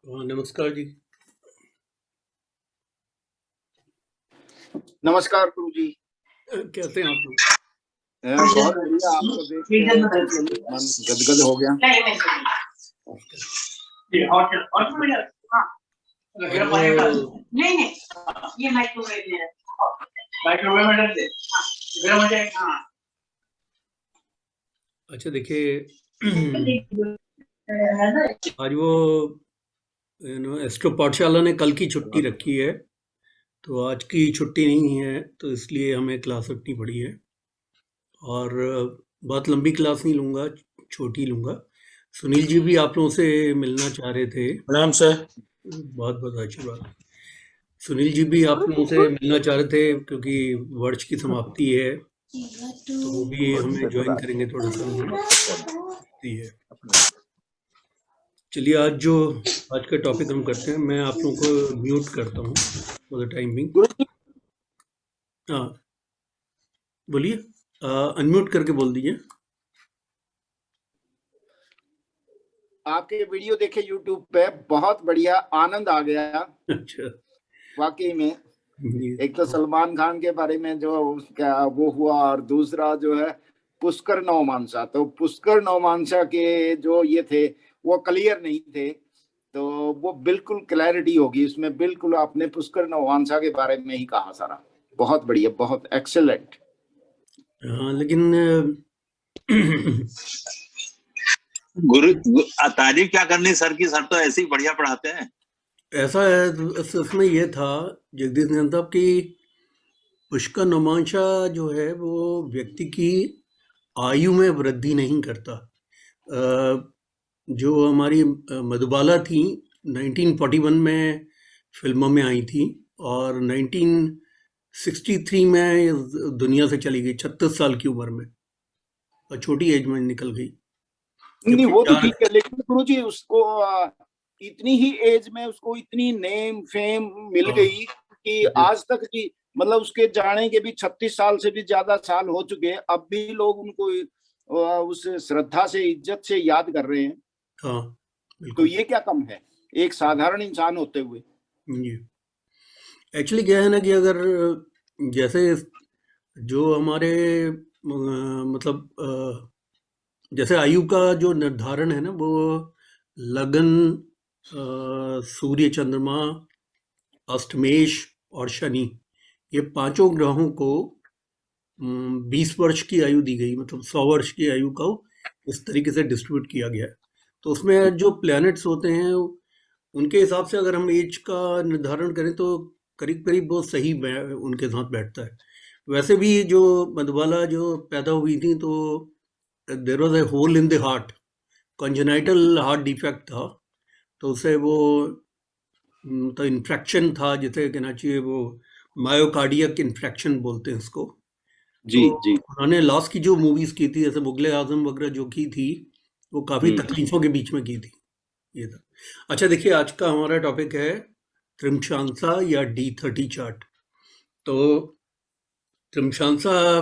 नमस्कार जी। नमस्कार गुरु जी। कैसे हैं आप लोग? बहुत बढ़िया, आपको देख के मन गदगद हो गया। ये अच्छा देखिए, आज वो एस्ट्रो पाठशाला ने कल की छुट्टी रखी है, तो आज की छुट्टी नहीं है, तो इसलिए हमें क्लास रखनी पड़ी है। और बहुत लंबी क्लास नहीं लूँगा, छोटी लूँगा। सुनील जी भी आप लोगों से मिलना चाह रहे थे। प्रणाम सर। बहुत बहुत आशीर्वाद। सुनील जी भी आप लोगों से मिलना चाह रहे थे क्योंकि वर्ष की समाप्ति है, तो वो भी हमें ज्वाइन करेंगे थोड़ा सा है। चलिए आज का टॉपिक हम करते हैं। मैं आप लोगों को म्यूट करता हूँ फॉर द टाइम बिंग। हाँ बोलिए, अनम्यूट करके बोल दीजिए। आपके वीडियो देखे यूट्यूब पे, बहुत बढ़िया, आनंद आ गया। अच्छा, वाकई में एक तो सलमान खान के बारे में जो उसका वो हुआ, और दूसरा जो है पुष्कर नवमांसा। तो पुष्कर नवमांसा के जो ये थे वो क्लियर नहीं थे, तो वो बिल्कुल क्लैरिटी होगी इसमें। बिल्कुल आपने पुष्कर नवमांसा के बारे में ही कहा सारा। बहुत बढ़िया, बहुत एक्सेलेंट। हाँ लेकिन गुरु तारीफ क्या करनी सर की, सर तो ऐसे ही बढ़िया पढ़ाते हैं। ऐसा है, उसमें ये था जगदीश नंदन साहब की पुष्कर नवमांसा जो है वो व्यक्ति की आयु में वृद्धि नहीं करता। जो हमारी मधुबाला थी 1941 में फिल्मों में आई थी, और 1963 में दुनिया से चली गई 36 साल की उम्र में, और छोटी एज में निकल गई। नहीं वो तो ठीक है, लेकिन गुरु जी उसको इतनी ही एज में उसको इतनी नेम फेम मिल गई कि आज तक की, मतलब उसके जाने के भी 36 साल से भी ज्यादा साल हो चुके हैं, अब भी लोग उनको उस श्रद्धा से, इज्जत से याद कर रहे हैं। हाँ तो ये क्या कम है एक साधारण इंसान होते हुए? एक्चुअली क्या है ना कि अगर जैसे जो हमारे मतलब जैसे आयु का जो निर्धारण है ना, वो लगन, सूर्य, चंद्रमा, अष्टमेश और शनि, ये पांचों ग्रहों को 20 वर्ष की आयु दी गई, मतलब 100 वर्ष की आयु को इस तरीके से डिस्ट्रीब्यूट किया गया है। तो उसमें जो प्लैनेट्स होते हैं उनके हिसाब से अगर हम एज का निर्धारण करें तो करीब करीब वो सही उनके साथ बैठता है। वैसे भी जो मधुबाला जो पैदा हुई थी, तो there was a hole in the heart, congenital heart defect था, तो उसे वो तो इन्फेक्शन था, जिसे कहना चाहिए वो मायोकार्डियक इन्फेक्शन बोलते हैं उसको। जी तो जी। उन्होंने लास्ट की जो मूवीज की थी, जैसे मुगले आजम वगैरह जो की थी, वो काफी तकलीफों के बीच में की थी। ये था। अच्छा देखिए, आज का हमारा टॉपिक है त्रिमशांसा या D30 चार्ट। तो त्रिमशांसा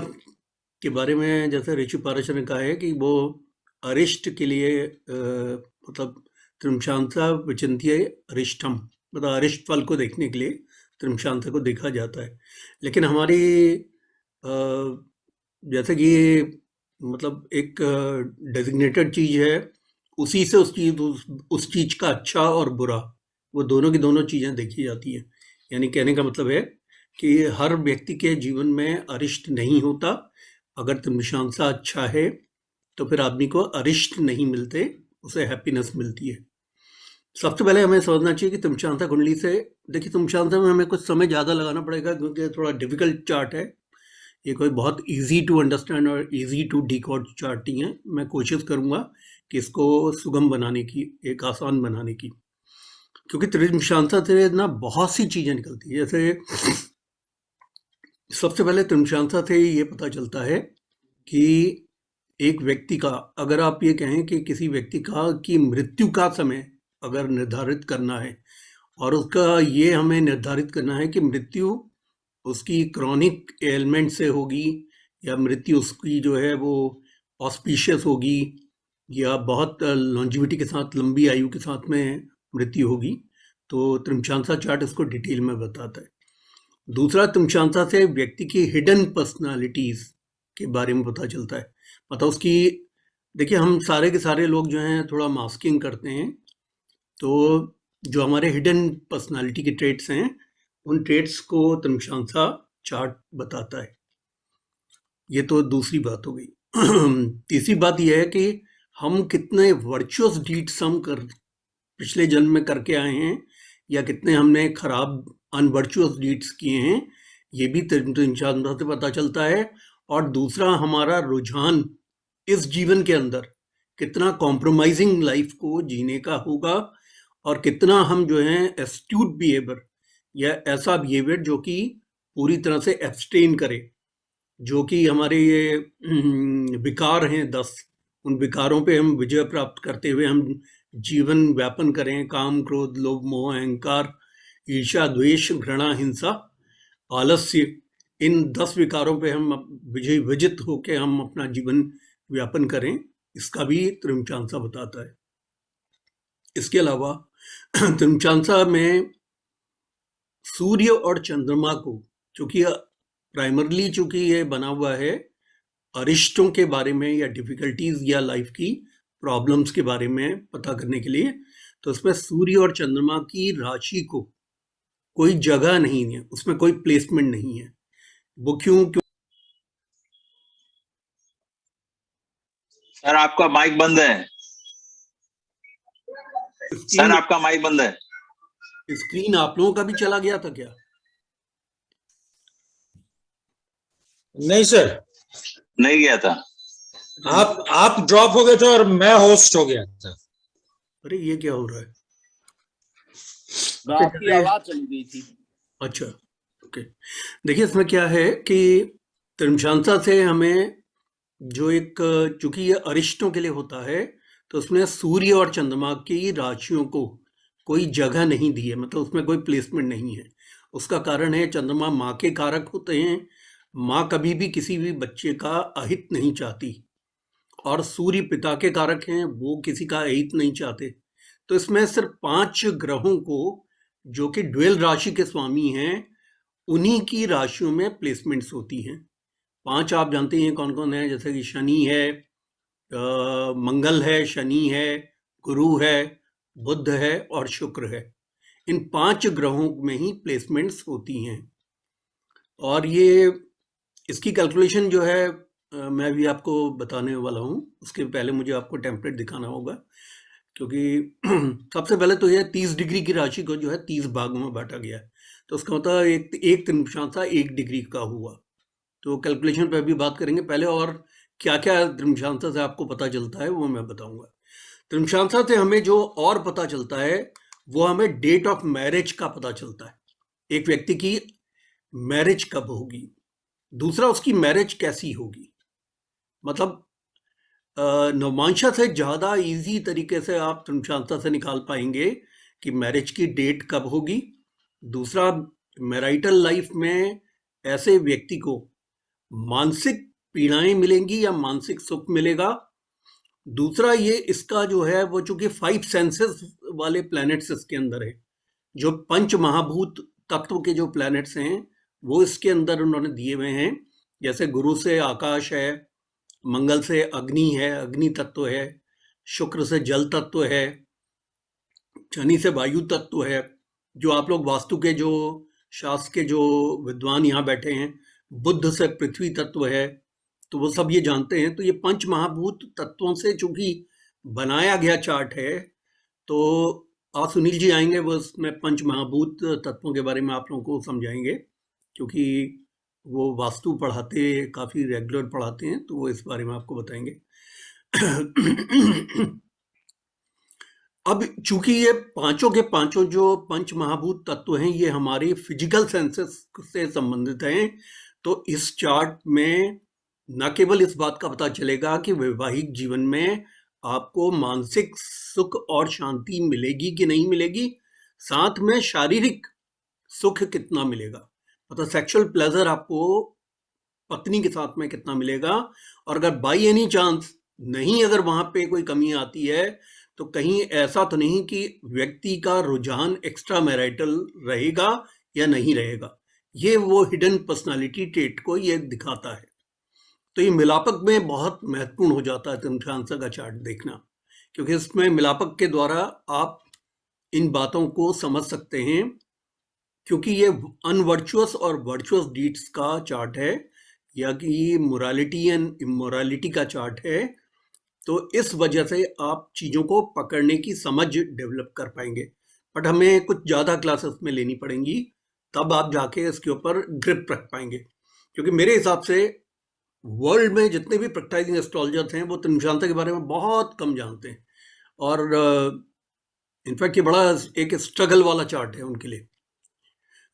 के बारे में जैसे ऋषि पारशर ने कहा है कि वो अरिष्ट के लिए मतलब त्रिमशांसा विचिन्त्य अरिष्टम, मतलब अरिष्ट फल को देखने के लिए त्रिमशांसा को देखा जाता है। लेकिन हमारी जैसे कि मतलब एक डेजिग्नेटेड चीज है, उसी से उस चीज का अच्छा और बुरा, वो दोनों की दोनों चीजें देखी जाती हैं। यानी कहने का मतलब है कि हर व्यक्ति के जीवन में अरिष्ट नहीं होता। अगर त्रिमशांसा अच्छा है तो फिर आदमी को अरिष्ट नहीं मिलते, उसे हैप्पीनेस मिलती है। सबसे पहले हमें समझना चाहिए कि त्रिमशांसा कुंडली से, देखिए त्रिमशांसा में हमें कुछ समय ज़्यादा लगाना पड़ेगा क्योंकि थोड़ा डिफिकल्ट चार्ट है। ये कोई बहुत इजी टू अंडरस्टैंड और इजी टू डिकोड चार्ट नहीं है। मैं कोशिश करूंगा कि इसको सुगम बनाने की, एक आसान बनाने की, क्योंकि त्रिमशांसा से ना बहुत सी चीज़ें निकलती है। जैसे सबसे पहले त्रिमशांसा से ये पता चलता है कि एक व्यक्ति का, अगर आप ये कहें कि किसी व्यक्ति का की मृत्यु का समय अगर निर्धारित करना है, और उसका ये हमें निर्धारित करना है कि मृत्यु उसकी क्रॉनिक एलिमेंट से होगी या मृत्यु उसकी जो है वो ऑस्पिशियस होगी, या बहुत लॉन्जिविटी के साथ, लंबी आयु के साथ में मृत्यु होगी। तो त्रिमशांसा चार्ट इसको डिटेल में बताता है। दूसरा, त्रिमशांसा से व्यक्ति की हिडन पर्सनालिटीज के बारे में पता चलता है। मतलब उसकी, देखिए हम सारे के सारे लोग जो हैं थोड़ा मास्किंग करते हैं, तो जो हमारे हिडन पर्सनालिटी के ट्रेट्स हैं उन ट्रेट्स को त्रिमशांसा चार्ट बताता है। ये तो दूसरी बात हो गई। तीसरी बात यह है कि हम कितने वर्चुअस डीड्स हम पिछले जन्म में करके आए हैं या कितने हमने खराब अनवर्चुअस डीड्स किए हैं, ये भी त्रिमशांसा से पता चलता है। और दूसरा, हमारा रुझान इस जीवन के अंदर कितना कॉम्प्रोमाइजिंग लाइफ को जीने का होगा और कितना हम जो है एस्ट्यूट बिहेवियर या ऐसा बिहेवियर जो कि पूरी तरह से एब्सटेन करे, जो कि हमारे ये विकार हैं 10, उन विकारों पे हम विजय प्राप्त करते हुए हम जीवन व्यापन करें। काम, क्रोध, लोभ, मोह, अहंकार, ईर्ष्या, द्वेष, घृणा, हिंसा, आलस्य, इन 10 विकारों पे हम विजित होके हम अपना जीवन व्यापन करें, इसका भी त्रिमशांसा बताता है। इसके अलावा त्रिमशांसा में सूर्य और चंद्रमा को, चूंकि प्राइमरली चूंकि ये बना हुआ है अरिष्टों के बारे में या डिफिकल्टीज या लाइफ की प्रॉब्लम्स के बारे में पता करने के लिए, तो उसमें सूर्य और चंद्रमा की राशि को कोई जगह नहीं है, उसमें कोई प्लेसमेंट नहीं है। वो क्यों? सर आपका माइक बंद है। सर आपका माइक बंद है। स्क्रीन आप लोगों का भी चला गया था क्या? नहीं सर, नहीं गया था। आप ड्रॉप हो गए थे और मैं होस्ट हो गया था। अरे ये क्या हो रहा है? आपकी आवाज चली गई थी। अच्छा, ओके। देखिए इसमें क्या है कि त्रिमशांसा से हमें जो एक, चूंकि ये अरिष्टों के लिए होता है, तो उसमें सूर्य और चंद्रमा की राशियों को कोई जगह नहीं दी है, मतलब उसमें कोई प्लेसमेंट नहीं है। उसका कारण है चंद्रमा माँ के कारक होते हैं, माँ कभी भी किसी भी बच्चे का अहित नहीं चाहती, और सूर्य पिता के कारक हैं, वो किसी का अहित नहीं चाहते। तो इसमें सिर्फ 5 ग्रहों को जो कि ड्वेल राशि के स्वामी हैं, उन्हीं की राशियों में प्लेसमेंट्स होती हैं। 5 आप जानते हैं कौन कौन है, जैसे कि शनि है, मंगल है, शनि है, गुरु है, बुध है और शुक्र है। इन 5 ग्रहों में ही प्लेसमेंट्स होती हैं। और ये इसकी कैलकुलेशन जो है मैं भी आपको बताने वाला हूँ। उसके पहले मुझे आपको टेम्पलेट दिखाना होगा, क्योंकि सबसे पहले तो यह 30 डिग्री की राशि को जो है 30 भागों में बांटा गया है। तो उसका मतलब एक त्रिमशांसा 1 डिग्री का हुआ। तो कैलकुलेशन पर भी बात करेंगे पहले, और क्या क्या त्रिमशांसा से आपको पता चलता है वो मैं बताऊंगा। त्रिमशांसा से हमें जो और पता चलता है वो हमें डेट ऑफ मैरिज का पता चलता है, एक व्यक्ति की मैरिज कब होगी। दूसरा, उसकी मैरिज कैसी होगी। मतलब नवमांशा से ज़्यादा इजी तरीके से आप त्रिमशांसा से निकाल पाएंगे कि मैरिज की डेट कब होगी। दूसरा, मैरिटल लाइफ में ऐसे व्यक्ति को मानसिक पीड़ाएं मिलेंगी या मानसिक सुख मिलेगा। दूसरा, ये इसका जो है वो चूंकि 5 सेंसेस वाले प्लैनेट्स इसके अंदर है, जो 5 महाभूत तत्व के जो प्लैनेट्स हैं वो इसके अंदर उन्होंने दिए हुए हैं। जैसे गुरु से आकाश है, मंगल से अग्नि है, अग्नि तत्व है, शुक्र से जल तत्व है, शनि से वायु तत्व है। जो आप लोग वास्तु के जो शास्त्र के जो विद्वान यहाँ बैठे हैं, बुध से पृथ्वी तत्व है, तो वो सब ये जानते हैं। तो ये 5 महाभूत तत्वों से चूंकि बनाया गया चार्ट है, तो आज सुनील जी आएंगे, वो उसमें 5 महाभूत तत्वों के बारे में आप लोगों को समझाएंगे, क्योंकि वो वास्तु पढ़ाते, काफ़ी रेगुलर पढ़ाते हैं, तो वो इस बारे में आपको बताएंगे। अब चूंकि ये पांचों के पांचों जो 5 महाभूत तत्व हैं ये हमारे फिजिकल सेंसेस से संबंधित हैं, तो इस चार्ट में न केवल इस बात का पता चलेगा कि वैवाहिक जीवन में आपको मानसिक सुख और शांति मिलेगी कि नहीं मिलेगी, साथ में शारीरिक सुख कितना मिलेगा, मतलब सेक्सुअल प्लेजर आपको पत्नी के साथ में कितना मिलेगा। और अगर बाई एनी चांस नहीं, अगर वहां पे कोई कमी आती है, तो कहीं ऐसा तो नहीं कि व्यक्ति का रुझान एक्स्ट्रा मैरिटल रहेगा या नहीं रहेगा। ये वो हिडन पर्सनालिटी ट्रेट को ये दिखाता है। तो ये मिलापक में बहुत महत्वपूर्ण हो जाता है त्रिमशांसा का चार्ट देखना, क्योंकि इसमें मिलापक के द्वारा आप इन बातों को समझ सकते हैं, क्योंकि ये अनवर्चुअस और वर्चुअस डीड्स का चार्ट है, या कि मोरालिटी एंड इमोरालिटी का चार्ट है। तो इस वजह से आप चीज़ों को पकड़ने की समझ डेवलप कर पाएंगे, बट हमें कुछ ज़्यादा क्लासेस में लेनी पड़ेंगी, तब आप जाके इसके ऊपर ग्रिप रख पाएंगे। क्योंकि मेरे हिसाब से वर्ल्ड में जितने भी प्रैक्टिसिंग एस्ट्रोलॉजर्स हैं वो त्रिमशांसा के बारे में बहुत कम जानते हैं, और इनफैक्ट ये बड़ा एक स्ट्रगल वाला चार्ट है उनके लिए।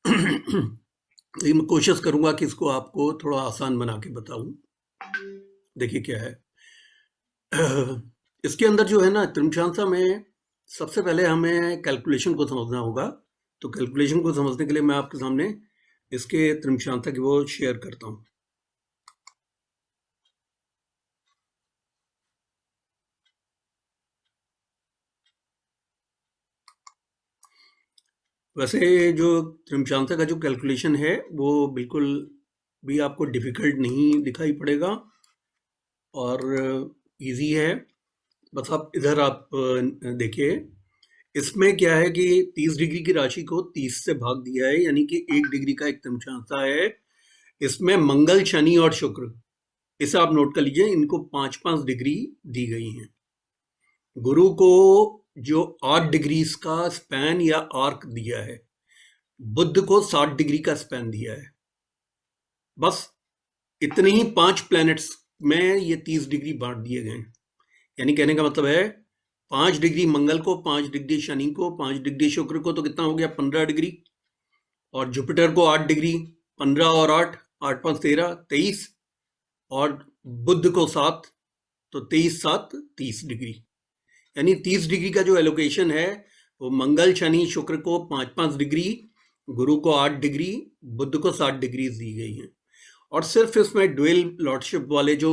लेकिन मैं कोशिश करूंगा कि इसको आपको थोड़ा आसान बना के बताऊं। देखिए क्या है इसके अंदर जो है ना, त्रिमशांसा में सबसे पहले हमें कैलकुलेशन को समझना होगा। तो कैलकुलेशन को समझने के लिए मैं आपके सामने इसके त्रिमशांसा की वो शेयर करता हूं। वैसे जो त्रिमशांसा का जो कैलकुलेशन है वो बिल्कुल भी आपको डिफिकल्ट नहीं दिखाई पड़ेगा और इजी है। बस आप इधर आप देखिए, इसमें क्या है कि 30 डिग्री की राशि को 30 से भाग दिया है, यानी कि 1 डिग्री का एक त्रिमशांसा है। इसमें मंगल, शनि और शुक्र, इसे आप नोट कर लीजिए, इनको 5-5 डिग्री दी गई हैं। गुरु को जो 8 डिग्रीज का स्पैन या आर्क दिया है, बुध को 60 डिग्री का स्पैन दिया है। बस इतने ही 5 प्लैनेट्स में ये 30 डिग्री बांट दिए गए हैं। यानी कहने का मतलब है 5 डिग्री मंगल को, 5 डिग्री शनि को, 5 डिग्री शुक्र को, तो कितना हो गया 15 डिग्री, और जुपिटर को 8 डिग्री, 15 और 8, 8 5 13, 23, और बुध को 7, तो 23 7 30 डिग्री। यानी 30 डिग्री का जो एलोकेशन है वो मंगल, शनि, शुक्र को 5-5 डिग्री, गुरु को 8 डिग्री, बुध को 7 डिग्री दी गई हैं। और सिर्फ इसमें ड्वेल लॉर्डशिप वाले जो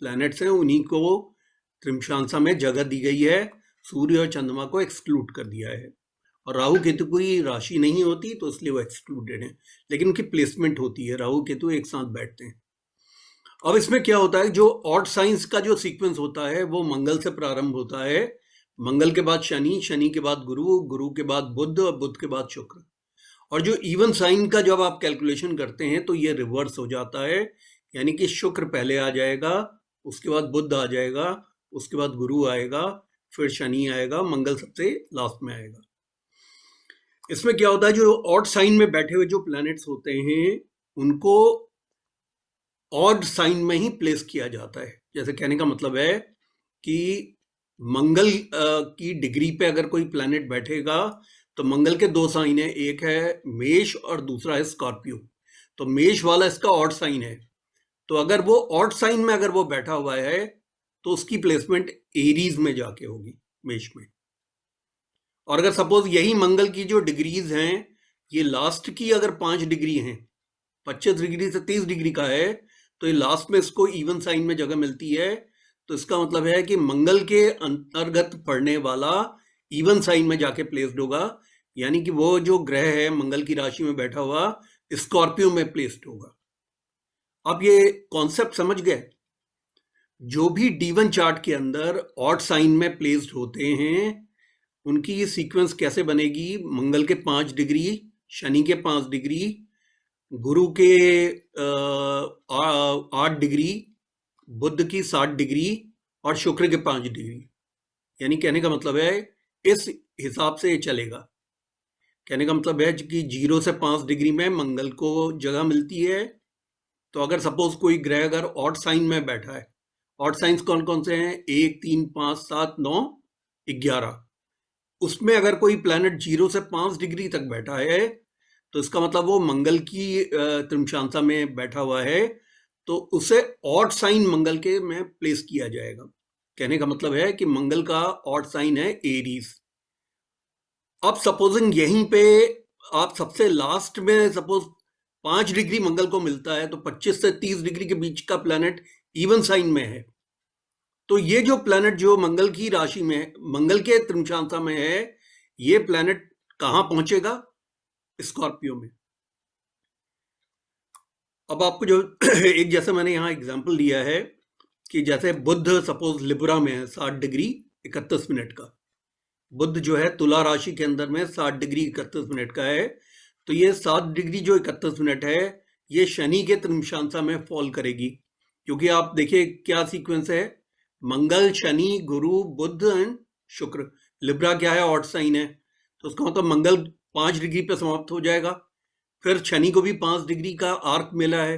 प्लैनेट्स हैं उन्हीं को त्रिमशांसा में जगह दी गई है, सूर्य और चंद्रमा को एक्सक्लूड कर दिया है। और राहु केतु की राशि नहीं होती तो इसलिए वो एक्सक्लूडेड है, लेकिन उनकी प्लेसमेंट होती है, राहु केतु एक साथ बैठते हैं। अब इसमें क्या होता है, जो ऑड साइंस का जो सीक्वेंस होता है वो मंगल से प्रारंभ होता है, मंगल के बाद शनि, शनि के बाद गुरु, गुरु के बाद बुध और बुध के बाद शुक्र। और जो इवन साइन का जब आप कैलकुलेशन करते हैं तो ये रिवर्स हो जाता है, यानी कि शुक्र पहले आ जाएगा, उसके बाद बुध आ जाएगा, उसके बाद गुरु आएगा, फिर शनि आएगा, मंगल सबसे लास्ट में आएगा। इसमें क्या होता है, जो ऑड साइन में बैठे हुए जो प्लैनेट्स होते हैं उनको ऑड साइन में ही प्लेस किया जाता है। जैसे कहने का मतलब है कि मंगल की डिग्री पे अगर कोई प्लैनेट बैठेगा तो मंगल के 2 साइन है, एक है मेष और दूसरा है स्कॉर्पियो। तो मेष वाला इसका ऑड साइन है, तो अगर वो ऑड साइन में अगर वो बैठा हुआ है तो उसकी प्लेसमेंट एरीज में जाके होगी, मेष में। और अगर सपोज यही मंगल की जो डिग्रीज हैं, ये लास्ट की अगर 5 डिग्री हैं, 25 डिग्री से 30 डिग्री का है, तो ये लास्ट में इसको इवन साइन में जगह मिलती है। तो इसका मतलब है कि मंगल के अंतर्गत पड़ने वाला इवन साइन में जाके प्लेस्ड होगा, यानी कि वो जो ग्रह है मंगल की राशि में बैठा हुआ स्कॉर्पियो में प्लेस्ड होगा। अब ये कॉन्सेप्ट समझ गए? जो भी D1 चार्ट के अंदर ऑड साइन में प्लेस्ड होते हैं उनकी ये सीक्वेंस कैसे बनेगी, मंगल के 5 डिग्री, शनि के 5 डिग्री, गुरु के 8 डिग्री, बुध की 7 डिग्री और शुक्र के 5 डिग्री। यानी कहने का मतलब है इस हिसाब से ये चलेगा। कहने का मतलब है कि 0 से 5 डिग्री में मंगल को जगह मिलती है। तो अगर सपोज कोई ग्रह अगर ऑड साइन में बैठा है, ऑड साइंस कौन कौन से हैं, 1 3 5 7 9 11, उसमें अगर कोई प्लैनेट 0 से 5 डिग्री तक बैठा है तो इसका मतलब वो मंगल की त्रिमशांसा में बैठा हुआ है, तो उसे ऑड साइन मंगल के में प्लेस किया जाएगा। कहने का मतलब है कि मंगल का ऑड साइन है एरीज। अब सपोजिंग यहीं पे आप सबसे लास्ट में सपोज 5 डिग्री मंगल को मिलता है, तो 25 से 30 डिग्री के बीच का प्लैनेट इवन साइन में है, तो ये जो प्लैनेट जो मंगल की राशि में, मंगल के त्रिमशांसा में है, ये प्लैनेट कहां पहुंचेगा? स्कॉर्पियो में। अब आपको जो एक जैसे मैंने यहां एग्जांपल दिया है कि जैसे बुध सपोज लिब्रा में है 60 डिग्री 31 मिनट का, बुध जो है तुला राशि के अंदर में 60 डिग्री 31 मिनट का है, तो ये 7 डिग्री जो 31 मिनट है ये शनि के त्रिमशांसा में फॉल करेगी। क्योंकि आप देखिए क्या सीक्वेंस है, मंगल, शनि, गुरु, बुध एंड शुक्र। लिब्रा क्या है? ऑड साइन है, तो उसका मतलब मंगल 5 डिग्री पे समाप्त हो जाएगा। फिर शनि को भी 5 डिग्री का आर्क मिला है,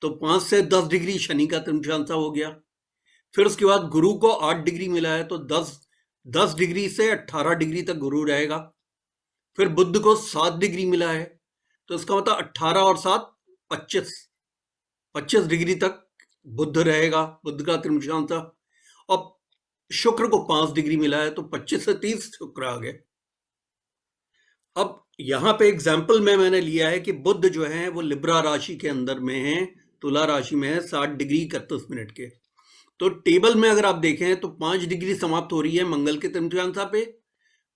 तो 5 से 10 डिग्री शनि का त्रिमशांसा हो गया। फिर उसके बाद गुरु को 8 डिग्री मिला है, तो 10 डिग्री से 18 डिग्री तक गुरु रहेगा। फिर बुध को 7 डिग्री मिला है, तो इसका मतलब 18 और 7 25 डिग्री तक बुध रहेगा, बुध का त्रिमशांसा। और शुक्र को 5 डिग्री मिला है, तो 25 से 30 शुक्र आ गए। अब यहां पे एग्जाम्पल में मैंने लिया है कि बुध जो है वो लिब्रा राशि के अंदर में है, तुला राशि में है 60 डिग्री 31 मिनट के। तो टेबल में अगर आप देखें तो 5 डिग्री समाप्त हो रही है मंगल के त्रिमशांसा पे,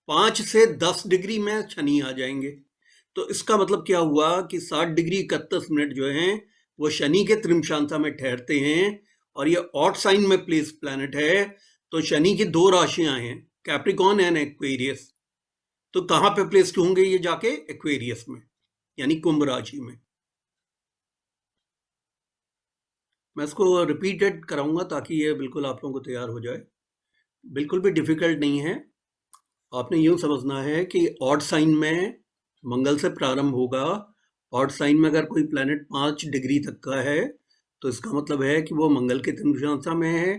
5 से 10 डिग्री में शनि आ जाएंगे। तो इसका मतलब क्या हुआ कि 60 डिग्री 31 मिनट जो है वो शनि के त्रिमशांसा में ठहरते हैं, और ये ऑड साइन में प्लेस प्लैनेट है। तो शनि की 2 राशियां हैं, कैप्रिकॉर्न एंड एक्वेरियस। तो कहां पे प्लेस्ड होंगे ये जाके? एक्वेरियस में, यानी कुंभ राशि में। मैं इसको रिपीटेड कराऊंगा ताकि ये बिल्कुल आप लोगों को तैयार हो जाए। बिल्कुल भी डिफिकल्ट नहीं है। आपने यूं समझना है कि ऑड साइन में मंगल से प्रारंभ होगा। ऑड साइन में अगर कोई प्लैनेट 5 डिग्री तक का है तो इसका मतलब है कि वो मंगल के त्रिमशांसा में है।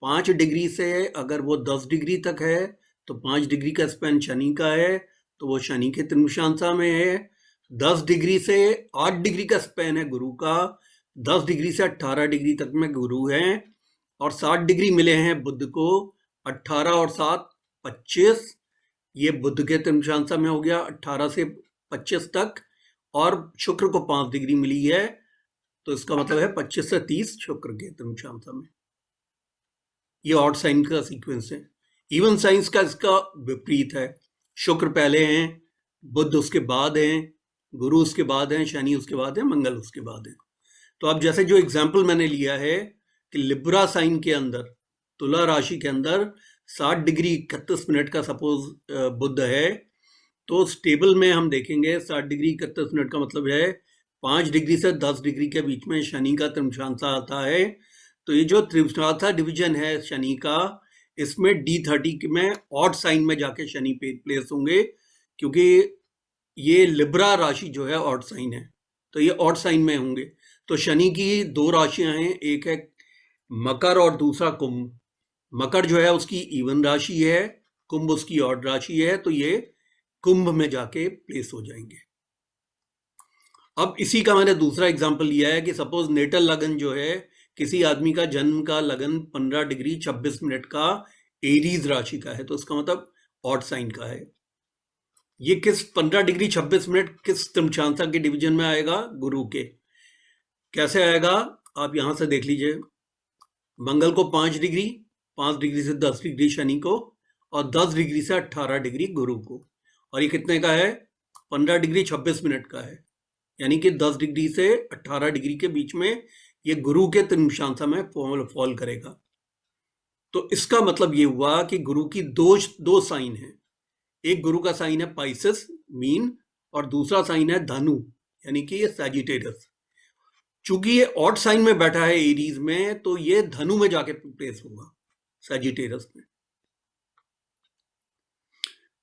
5 डिग्री से अगर वो 10 डिग्री तक है तो 5 डिग्री का स्पैन शनि का है, तो वो शनि के त्रिमशांसा में है। 10 डिग्री से 8 डिग्री का स्पैन है गुरु का, 10 डिग्री से 18 डिग्री तक में गुरु है। और 60 डिग्री मिले हैं बुध को, 18 और 7 25, ये बुध के त्रिमशांसा में हो गया 18 से 25 तक। और शुक्र को 5 डिग्री मिली है, तो इसका मतलब है 25 से 30 शुक्र के त्रिमशांसा में। ये ऑड साइन का सीक्वेंस है। इवन साइंस का इसका विपरीत है, शुक्र पहले हैं, बुध उसके बाद हैं, गुरु उसके बाद हैं, शनि उसके बाद है, मंगल उसके बाद है। तो अब जैसे जो एग्जाम्पल मैंने लिया है कि लिब्रा साइन के अंदर, तुला राशि के अंदर 60 डिग्री 31 मिनट का सपोज बुध है, तो स्टेबल में हम देखेंगे 60 डिग्री 31 मिनट का मतलब है 5 डिग्री से 10 डिग्री के बीच में शनि का त्रिमशांसा आता है। तो ये जो त्रिमशांसा डिवीजन है शनि का, इसमें D30 में ऑड साइन में जाके शनि पे प्लेस होंगे, क्योंकि ये लिब्रा राशि जो है ऑड साइन है, तो ये ऑड साइन में होंगे। तो शनि की 2 राशियां हैं, एक है मकर और दूसरा कुंभ। मकर जो है उसकी इवन राशि है, कुंभ उसकी ऑड राशि है, तो ये कुंभ में जाके प्लेस हो जाएंगे। अब इसी का मैंने दूसरा एग्जांपल लिया है कि सपोज नेटल लगन जो है, किसी आदमी का जन्म का लगन 15 डिग्री 26 मिनट का एरीज राशि का है, तो उसका मतलब ऑड साइन का है। ये किस 15 डिग्री 26 मिनट किस त्रिमशांसा के डिवीजन में आएगा? गुरु के। कैसे आएगा? आप यहां से देख लीजिए, मंगल को 5 डिग्री से 10 डिग्री शनि को, और 10 डिग्री से 18 डिग्री गुरु को। और ये कितने का है? 15 डिग्री 26 मिनट का है, यानी कि 10 डिग्री से 18 डिग्री के बीच में ये गुरु के त्रिमशांसा में फॉल करेगा। तो इसका मतलब ये हुआ कि गुरु की दो साइन है। एक गुरु का साइन है पाइसेस मीन, और दूसरा साइन है धनु, यानी कि ये सैजिटेरियस। चूंकि ये ऑड साइन में बैठा है एरीज में, तो ये धनु में जाके प्लेस होगा, सैजिटेरियस में।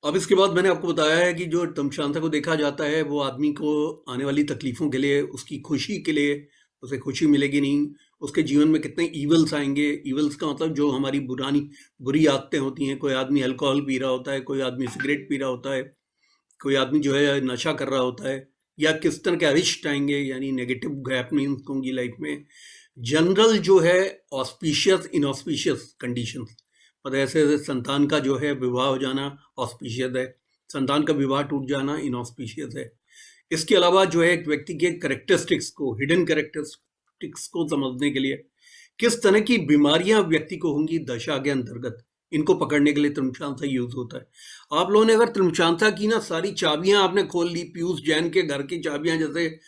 अब इसके बाद मैंने आपको बताया है कि जो त्रिमशांसा को देखा जाता है वो आदमी को आने वाली तकलीफों के लिए, उसकी खुशी के लिए, उसे खुशी मिलेगी नहीं, उसके जीवन में कितने ईवल्स आएंगे। ईवल्स का मतलब जो हमारी बुरी आदतें होती हैं। कोई आदमी अल्कोहल पी रहा होता है, कोई आदमी सिगरेट पी रहा होता है, कोई आदमी जो है नशा कर रहा होता है, या किस तरह के अरिष्ट आएंगे, यानी नेगेटिव हैपनिंग्स होंगी लाइफ में। जनरल जो है ऑस्पिशियस इनऑस्पिशियस कंडीशंस, मतलब ऐसे संतान का जो है विवाह हो जाना ऑस्पिशियस है, संतान का विवाह टूट जाना इनऑस्पिशियस है। इसके अलावा जो है एक व्यक्ति के कैरेक्टरिस्टिक्स को, हिडन कैरेक्टरिस्टिक्स को समझने के लिए किस तरह की बीमारियां व्यक्ति को होंगी दशा के अंतर्गत, इनको पकड़ने के लिए त्रिमशांसा यूज होता है। आप लोगों ने अगर त्रिमशांसा की ना सारी चाबियां आपने खोल ली, पीयूष जैन के घर की चाबियां जैसे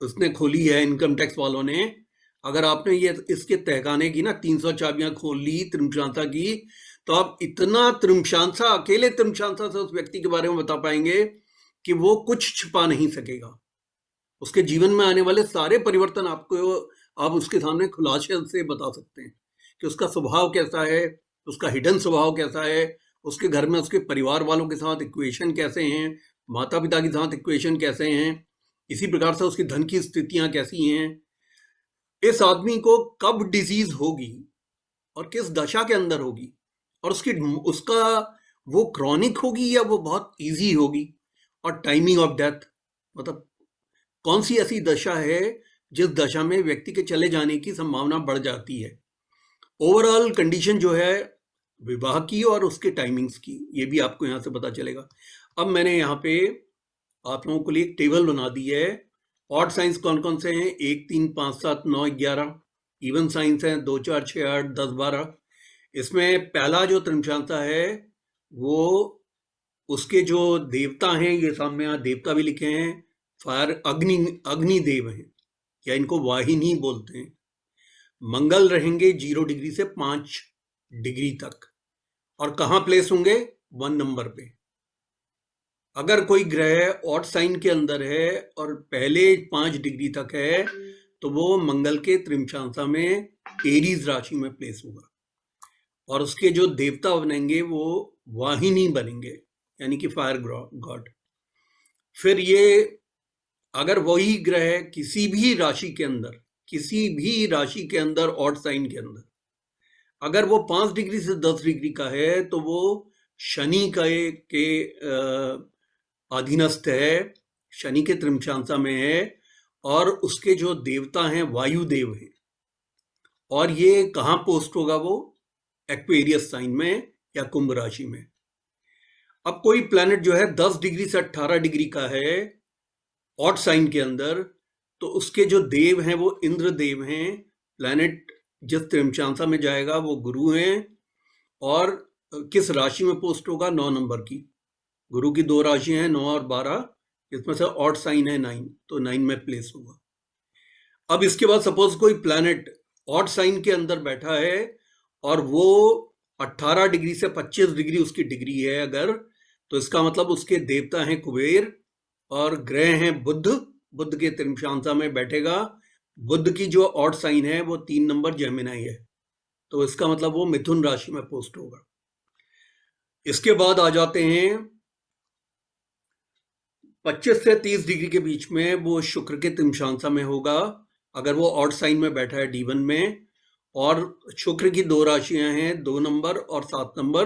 उसने खोली है इनकम टैक्स वालों ने, अगर आपने ये इसके तहखाने की ना 300 चाबियां खोल ली त्रिमशांसा की, तो आप इतना त्रिमशांसा, अकेले त्रिमशांसा से उस व्यक्ति के बारे में बता पाएंगे कि वो कुछ छिपा नहीं सकेगा। उसके जीवन में आने वाले सारे परिवर्तन आपको, आप उसके सामने खुलासे से बता सकते हैं कि उसका स्वभाव कैसा है, उसका हिडन स्वभाव कैसा है, उसके घर में उसके परिवार वालों के साथ इक्वेशन कैसे हैं, माता पिता के साथ इक्वेशन कैसे हैं, इसी प्रकार से उसकी धन की स्थितियां कैसी हैं, इस आदमी को कब डिजीज होगी और किस दशा के अंदर होगी, और उसका वो क्रॉनिक होगी या वो बहुत इजी होगी, और टाइमिंग ऑफ डेथ, मतलब कौन सी ऐसी दशा है जिस दशा में व्यक्ति के चले जाने की संभावना बढ़ जाती है। ओवरऑल कंडीशन जो है विवाह की और उसके टाइमिंग्स की, ये भी आपको यहाँ से पता चलेगा। अब मैंने यहाँ पे आप लोगों के लिए एक टेबल बना दी है। ऑड साइंस कौन कौन से हैं? 1, 3, 5, 7, 9, 11। इवन साइंस हैं 2, 4, 6, 8, 10, 12। इसमें पहला जो त्रिमशांसा है वो उसके जो देवता हैं, ये सामने यहाँ देवता भी लिखे हैं, फायर अग्नि देव हैं, या इनको वाहिनी बोलते हैं। मंगल रहेंगे 0 डिग्री से 5 डिग्री तक, और कहाँ प्लेस होंगे? 1 नंबर पे। अगर कोई ग्रह ऑड साइन के अंदर है और पहले 5 डिग्री तक है तो वो मंगल के त्रिमशांसा में एरीज राशि में प्लेस होगा, और उसके जो देवता बनेंगे वो वाहिनी बनेंगे, यानी कि फायर गॉड। फिर ये अगर वही ग्रह किसी भी राशि के अंदर ऑड साइन के अंदर अगर वो 5 डिग्री से 10 डिग्री का है तो वो शनि के अधीनस्थ है, शनि के त्रिमशांसा में है, और उसके जो देवता हैं वायुदेव हैं, और ये कहाँ पोस्ट होगा? वो एक्वेरियस साइन में या कुंभ राशि में। अब कोई प्लैनेट जो है 10 डिग्री से 18 डिग्री का है ऑड साइन के अंदर, तो उसके जो देव हैं वो इंद्र देव हैं। प्लैनेट जिस त्रिमशांसा में जाएगा वो गुरु हैं, और किस राशि में पोस्ट होगा? 9 नंबर की। गुरु की 2 राशि हैं 9 और 12, इसमें से ऑड साइन है 9, तो 9 में प्लेस होगा। अब इसके बाद सपोज कोई प्लैनेट ऑड साइन के अंदर बैठा है और वो 18 डिग्री से 25 डिग्री उसकी डिग्री है अगर, तो इसका मतलब उसके देवता हैं कुबेर और ग्रह हैं बुध के त्रिमशांसा में बैठेगा। बुध की जो ऑड साइन है वो 3 नंबर जेमिनाई है, तो इसका मतलब वो मिथुन राशि में पोस्ट होगा। इसके बाद आ जाते हैं 25 से 30 डिग्री के बीच में, वो शुक्र के त्रिमशांसा में होगा अगर वो ऑड साइन में बैठा है D1 में, और शुक्र की 2 राशियां हैं 2 नंबर और 7 नंबर।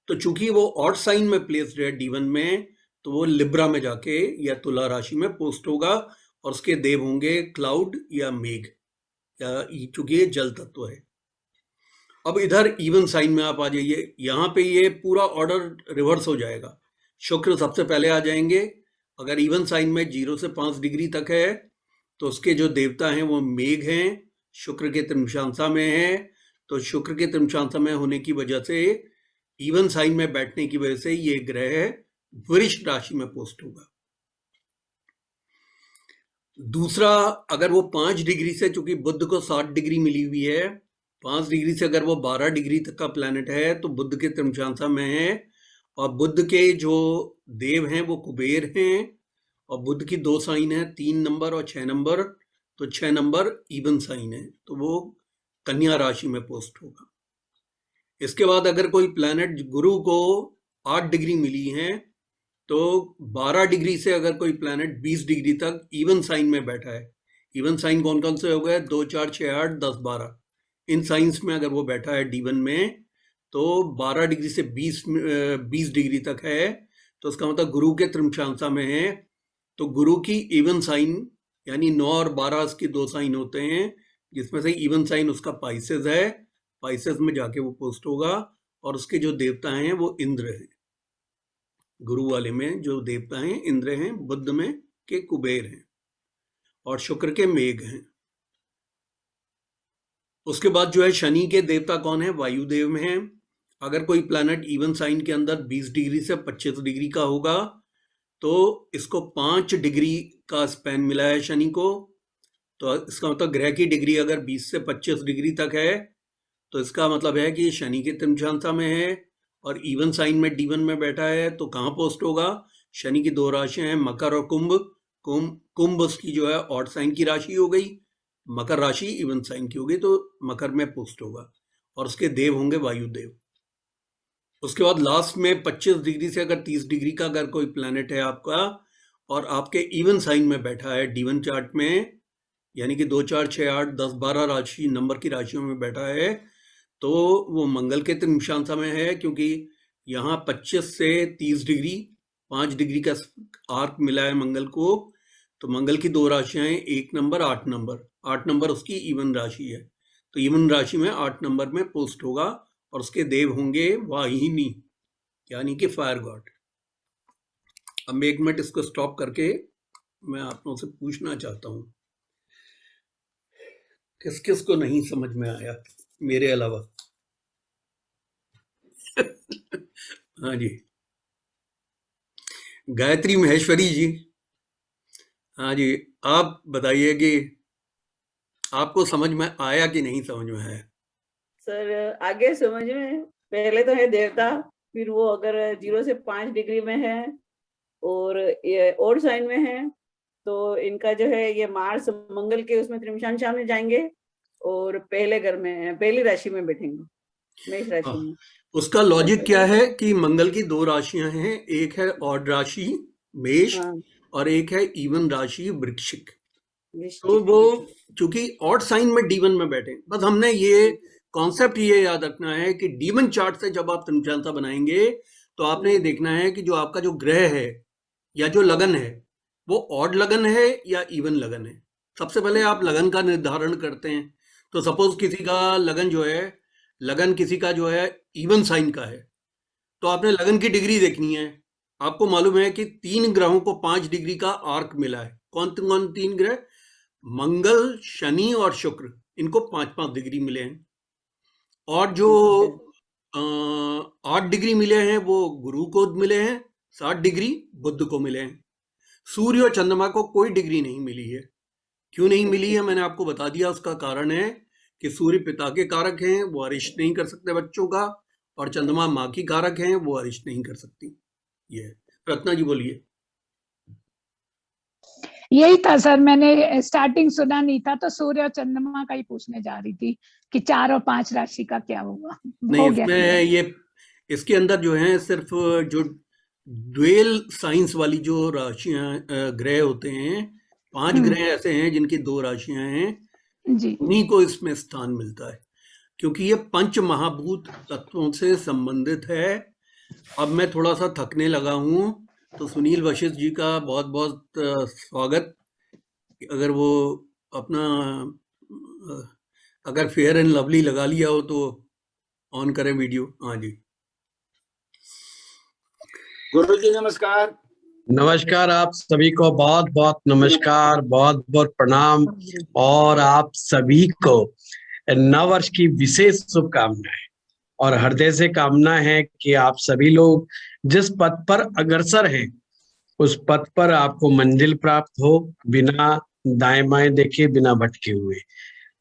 तो चूंकि वो ऑड साइन में प्लेस्ड है D1 में, तो वो लिब्रा में जाके या तुला राशि में पोस्ट होगा, और उसके देव होंगे क्लाउड या मेघ, या चूंकि ये जल तत्व है। अब इधर इवन साइन में आप आ जाइए, यहाँ पे ये पूरा ऑर्डर रिवर्स हो जाएगा। शुक्र सबसे पहले आ जाएंगे। अगर इवन साइन में 0 से 5 डिग्री तक है तो उसके जो देवता हैं वो मेघ हैं, शुक्र के त्रिमशांसा में है। तो शुक्र के त्रिमशांसा में होने की वजह से, इवन साइन में बैठने की वजह से, ये ग्रह वृष राशि में पोस्ट होगा। दूसरा, अगर वो 5 डिग्री से, चूंकि बुध को 60 डिग्री मिली हुई है, 5 डिग्री से अगर वो 12 डिग्री तक का प्लैनेट है तो बुध के त्रिमशांसा में है, और बुध के जो देव हैं वो कुबेर हैं, और बुध की 2 साइन है 3 नंबर और 6 नंबर, तो 6 नंबर इवन साइन है, तो वो कन्या राशि में पोस्ट होगा। इसके बाद अगर कोई प्लैनेट गुरु को 8 डिग्री मिली है, तो 12 डिग्री से अगर कोई प्लैनेट 20 डिग्री तक इवन साइन में बैठा है, इवन साइन कौन कौन से हो गए? 2, 4, 6, 8, 10, 12। इन साइंस में अगर वो बैठा है D1 में, तो 12 डिग्री से 20 डिग्री तक है, तो उसका मतलब गुरु के त्रिमशांसा में है। तो गुरु की इवन साइन, यानी 9 और 12 इसके 2 साइन होते हैं, जिसमें से इवन साइन उसका पाइसेस है, पाइसेस में जाके वो पोस्ट होगा, और उसके जो देवता हैं वो इंद्र हैं। गुरु वाले में जो देवता हैं इंद्र हैं, बुध में के कुबेर हैं, और शुक्र के मेघ हैं। उसके बाद जो है शनि के देवता कौन है, वायुदेव में है। अगर कोई प्लैनेट इवन साइन के अंदर 20 डिग्री से 25 डिग्री का होगा तो इसको 5 डिग्री का स्पैन मिला है शनि को। तो इसका मतलब ग्रह की डिग्री अगर 20 से 25 डिग्री तक है तो इसका मतलब है कि शनि के त्रिमशांसा में है और इवन साइन में D1 में बैठा है। तो कहाँ पोस्ट होगा, शनि की 2 राशियां हैं मकर और कुंभ। कुंभ उसकी जो है ऑड साइन की राशि हो गई, मकर राशि इवन साइन की हो गई, तो मकर में पोस्ट होगा और उसके देव होंगे वायुदेव। उसके बाद लास्ट में 25 डिग्री से अगर 30 डिग्री का अगर कोई प्लैनेट है आपका और आपके इवन साइन में बैठा है D1 चार्ट में, यानी कि 2, 4, 6, 8, 10, 12 राशि नंबर की राशियों में बैठा है, तो वो मंगल के त्रिमशांसा में है, क्योंकि यहाँ 25 से 30 डिग्री 5 डिग्री का आर्क मिला है मंगल को। तो मंगल की 2 राशियां हैं, 1 नंबर 8 नंबर। 8 नंबर उसकी इवन राशि है, तो इवन राशि में 8 नंबर में पोस्ट होगा और उसके देव होंगे वाहिनी, यानी कि फायर गॉड। अब मैं 1 मिनट इसको स्टॉप करके मैं आप लोगों से पूछना चाहता हूँ, किस किस को नहीं समझ में आया मेरे अलावा? हाँ जी, गायत्री महेश्वरी जी, हाँ जी, आप बताइए कि आपको समझ में आया कि नहीं समझ में आया? सर आगे समझ में, पहले तो है देवता, फिर वो अगर 0 से 5 डिग्री में है और ये ओड साइन में है तो इनका जो है ये मार्स मंगल के उसमें त्रिमशांसा में जाएंगे और पहले घर में पहली राशि में बैठेंगे, मेष राशि में। उसका लॉजिक क्या है कि मंगल की 2 राशियां हैं, एक है ऑड राशि मेष और एक है इवन राशि वृश्चिक। तो वो चूंकि ऑड साइन में D1 में बैठे, बस हमने ये कॉन्सेप्ट ये याद रखना है कि D1 चार्ट से जब आप त्रिमशांसा बनाएंगे तो आपने ये देखना है कि जो आपका जो ग्रह है या जो लगन है वो ऑड लगन है या इवन लगन है। सबसे पहले आप लगन का निर्धारण करते हैं। तो सपोज किसी का लगन जो है, लगन किसी का जो है इवन साइन का है, तो आपने लगन की डिग्री देखनी है। आपको मालूम है कि 3 ग्रहों को 5 डिग्री का आर्क मिला है। कौन कौन 3 ग्रह? मंगल, शनि और शुक्र, इनको 5-5 डिग्री मिले हैं। और जो 8 डिग्री मिले हैं वो गुरु को मिले हैं, 7 डिग्री बुध को मिले हैं। सूर्य और चंद्रमा को कोई डिग्री नहीं मिली है। क्यों नहीं मिली है मैंने आपको बता दिया। उसका कारण है कि सूर्य पिता के कारक हैं, वो अरिष्ट नहीं कर सकते बच्चों का, और चंद्रमा माँ की कारक हैं, वो अरिष्ट नहीं कर सकती। ये रत्ना जी बोलिए। यही था सर, मैंने स्टार्टिंग सुना नहीं था तो सूर्य और चंद्रमा का ही पूछने जा रही थी कि 4 और 5 राशि का क्या होगा। नहीं, इसमें ये इसके अंदर जो है सिर्फ जो ड्यूअल साइंस वाली जो राशियां ग्रह होते हैं, 5 ग्रह ऐसे हैं जिनकी 2 राशियां हैं जी, उन्हीं को इसमें स्थान मिलता है, क्योंकि ये 5 महाभूत तत्वों से संबंधित है। अब मैं थोड़ा सा थकने लगा हूँ, तो सुनील वशिष्ठ जी का बहुत बहुत स्वागत। अगर वो अपना अगर फेयर एंड लवली लगा लिया हो तो ऑन करें वीडियो। हाँ जी, गुरु जी नमस्कार। नमस्कार, आप सभी को बहुत बहुत नमस्कार, बहुत बहुत प्रणाम, और आप सभी को नववर्ष की विशेष शुभकामनाएं और हृदय से कामना है कि आप सभी लोग जिस पथ पर अग्रसर हैं उस पथ पर आपको मंजिल प्राप्त हो, बिना दाएं बाएं देखे, बिना भटके हुए,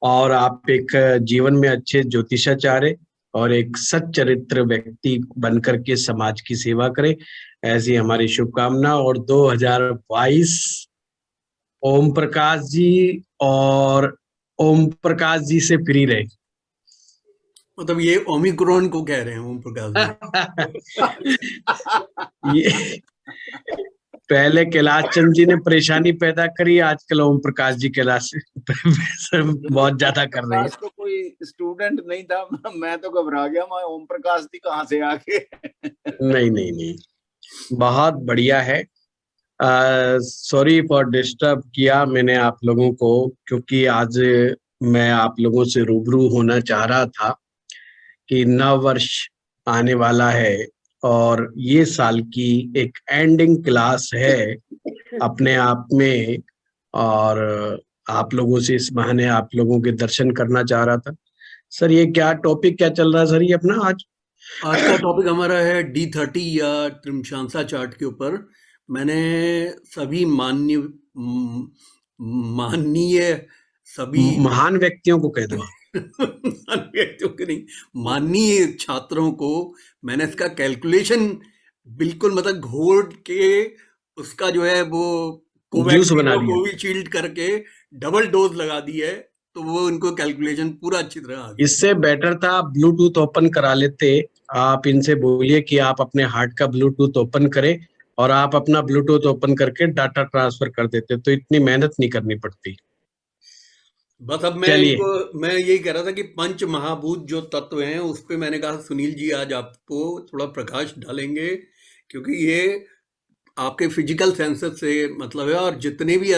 और आप एक जीवन में अच्छे ज्योतिषाचार्य और एक सच्चरित्र व्यक्ति बनकर के समाज की सेवा करें, ऐसी हमारी शुभकामना। और 2022 ओम प्रकाश जी और ओम प्रकाश जी से फ्री रहे। मतलब ये ओमिक्रॉन को कह रहे हैं ओम प्रकाश जी। ये पहले कैलाश चंद जी ने परेशानी पैदा करी, आजकल ओम प्रकाश जी कैलाश बहुत ज्यादा कर रहे हैं। तो कोई स्टूडेंट नहीं था, मैं तो घबरा गया, मैं ओम प्रकाश जी कहाँ से आके। नहीं नहीं नहीं, बहुत बढ़िया है। सॉरी फॉर डिस्टर्ब किया मैंने आप लोगों को, क्योंकि आज मैं आप लोगों से रूबरू होना चाह रहा था कि नव वर्ष आने वाला है और ये साल की एक एंडिंग क्लास है अपने आप में, और आप लोगों से इस बहाने आप लोगों के दर्शन करना चाह रहा था। सर ये क्या टॉपिक क्या चल रहा है सर ये अपना आज? आज का टॉपिक हमारा है D30 या त्रिमशांसा चार्ट के ऊपर। मैंने सभी माननीय सभी महान व्यक्तियों को कह दो। महान व्यक्तियों के नहीं, माननीय छात्रों को मैंने इसका कैलकुलेशन बिल्कुल मतलब घोल के उसका जो है वो जूस बना लिया। कोविशील्ड करके डबल डोज लगा दी है, तो वो इनको कैलकुलेशन पूरा अच्छी तरह आ गया। इससे बेटर था आप ब्लूटूथ ओपन करा लेते। आप इनसे बोलिए कि आप अपने हार्ट का ब्लूटूथ ओपन करें और आप अपना ब्लूटूथ ओपन करके डाटा ट्रांसफर कर देते, तो इतनी मेहनत नहीं करनी पड़ती। बस अब मैं यही कह रहा था कि पंच महाभूत जो तत्व हैं उस पे मैंने कहा सुनील जी आज आपको थोड़ा प्रकाश डालेंगे, क्योंकि ये आपके फिजिकल सेंसेस से मतलब है, और जितने भी